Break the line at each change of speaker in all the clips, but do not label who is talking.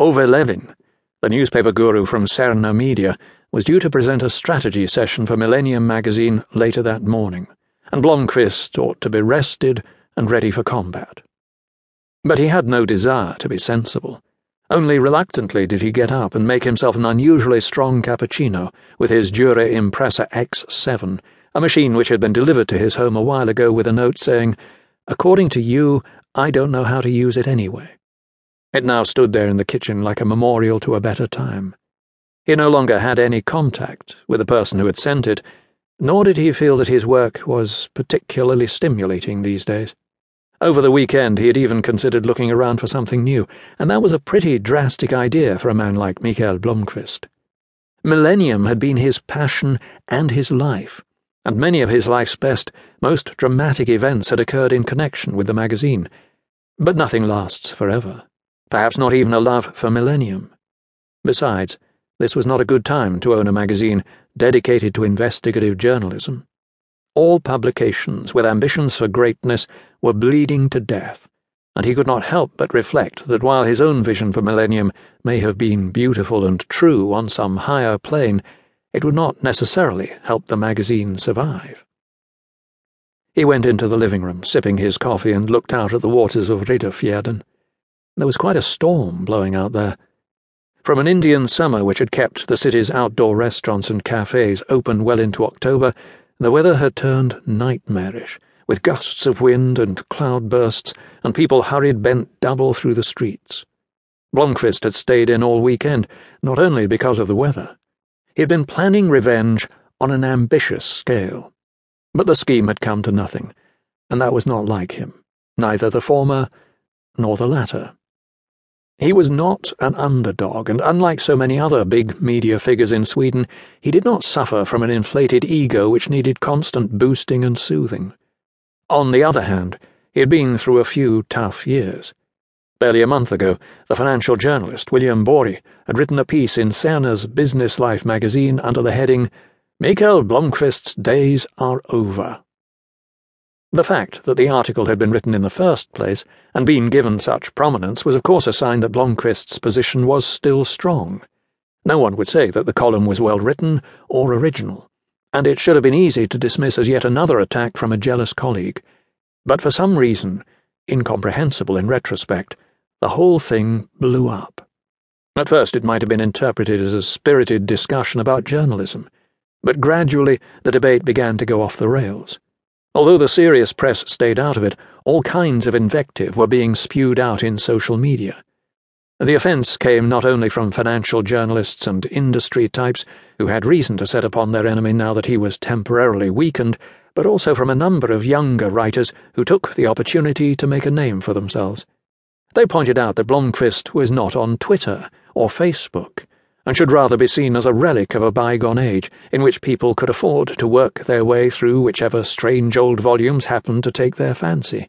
Ove Levin, the newspaper guru from Cerna Media, was due to present a strategy session for Millennium magazine later that morning, and Blomkvist ought to be rested and ready for combat. But he had no desire to be sensible. Only reluctantly did he get up and make himself an unusually strong cappuccino with his Dure Impressa X7, a machine which had been delivered to his home a while ago with a note saying, "According to you, I don't know how to use it anyway." It now stood there in the kitchen like a memorial to a better time. He no longer had any contact with the person who had sent it, nor did he feel that his work was particularly stimulating these days. Over the weekend he had even considered looking around for something new, and that was a pretty drastic idea for a man like Mikael Blomkvist. Millennium had been his passion and his life, and many of his life's best, most dramatic events had occurred in connection with the magazine. But nothing lasts forever, perhaps not even a love for Millennium. Besides, this was not a good time to own a magazine dedicated to investigative journalism. All publications with ambitions for greatness were bleeding to death, and he could not help but reflect that while his own vision for Millennium may have been beautiful and true on some higher plane, it would not necessarily help the magazine survive. He went into the living room, sipping his coffee, and looked out at the waters of Ridderfjärden. There was quite a storm blowing out there. From an Indian summer which had kept the city's outdoor restaurants and cafes open well into October, the weather had turned nightmarish, with gusts of wind and cloudbursts, and people hurried bent double through the streets. Blomkvist had stayed in all weekend, not only because of the weather. He had been planning revenge on an ambitious scale. But the scheme had come to nothing, and that was not like him, neither the former nor the latter. He was not an underdog, and unlike so many other big media figures in Sweden, he did not suffer from an inflated ego which needed constant boosting and soothing. On the other hand, he had been through a few tough years. Barely a month ago, the financial journalist William Borg had written a piece in Cerna's Business Life magazine under the heading, "Mikael Blomkvist's days are over." The fact that the article had been written in the first place and been given such prominence was of course a sign that Blomkvist's position was still strong. No one would say that the column was well written or original, and it should have been easy to dismiss as yet another attack from a jealous colleague. But for some reason, incomprehensible in retrospect, the whole thing blew up. At first it might have been interpreted as a spirited discussion about journalism, but gradually the debate began to go off the rails. Although the serious press stayed out of it, all kinds of invective were being spewed out in social media. The offence came not only from financial journalists and industry types who had reason to set upon their enemy now that he was temporarily weakened, but also from a number of younger writers who took the opportunity to make a name for themselves. They pointed out that Blomkvist was not on Twitter or Facebook, and should rather be seen as a relic of a bygone age in which people could afford to work their way through whichever strange old volumes happened to take their fancy.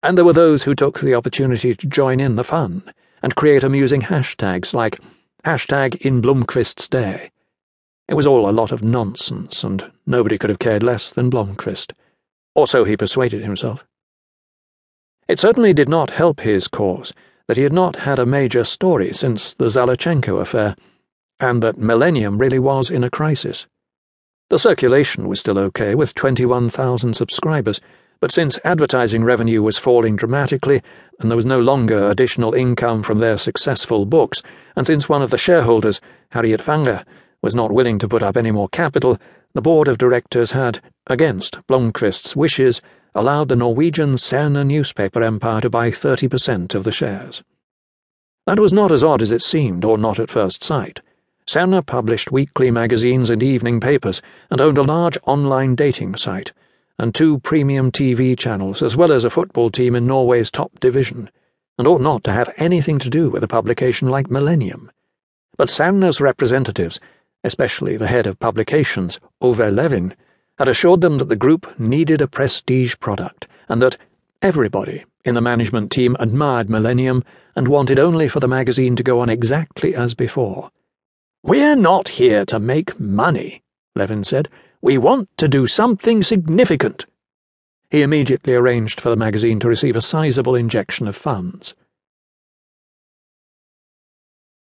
And there were those who took the opportunity to join in the fun and create amusing hashtags like #InBlomkvist's Day. It was all a lot of nonsense, and nobody could have cared less than Blomkvist. Or so he persuaded himself. It certainly did not help his cause that he had not had a major story since the Zalachenko affair, and that Millennium really was in a crisis. The circulation was still okay, with 21,000 subscribers, but since advertising revenue was falling dramatically, and there was no longer additional income from their successful books, and since one of the shareholders, Harriet Fanger, was not willing to put up any more capital, the board of directors had, against Blomkvist's wishes, allowed the Norwegian Cerna newspaper empire to buy 30% of the shares. That was not as odd as it seemed, or not at first sight. Cerna published weekly magazines and evening papers, and owned a large online dating site, and 2 premium TV channels, as well as a football team in Norway's top division, and ought not to have anything to do with a publication like Millennium. But Cerna's representatives, especially the head of publications, Ove Levin, had assured them that the group needed a prestige product, and that everybody in the management team admired Millennium and wanted only for the magazine to go on exactly as before. "We're not here to make money," Levin said. "We want to do something significant." He immediately arranged for the magazine to receive a sizable injection of funds.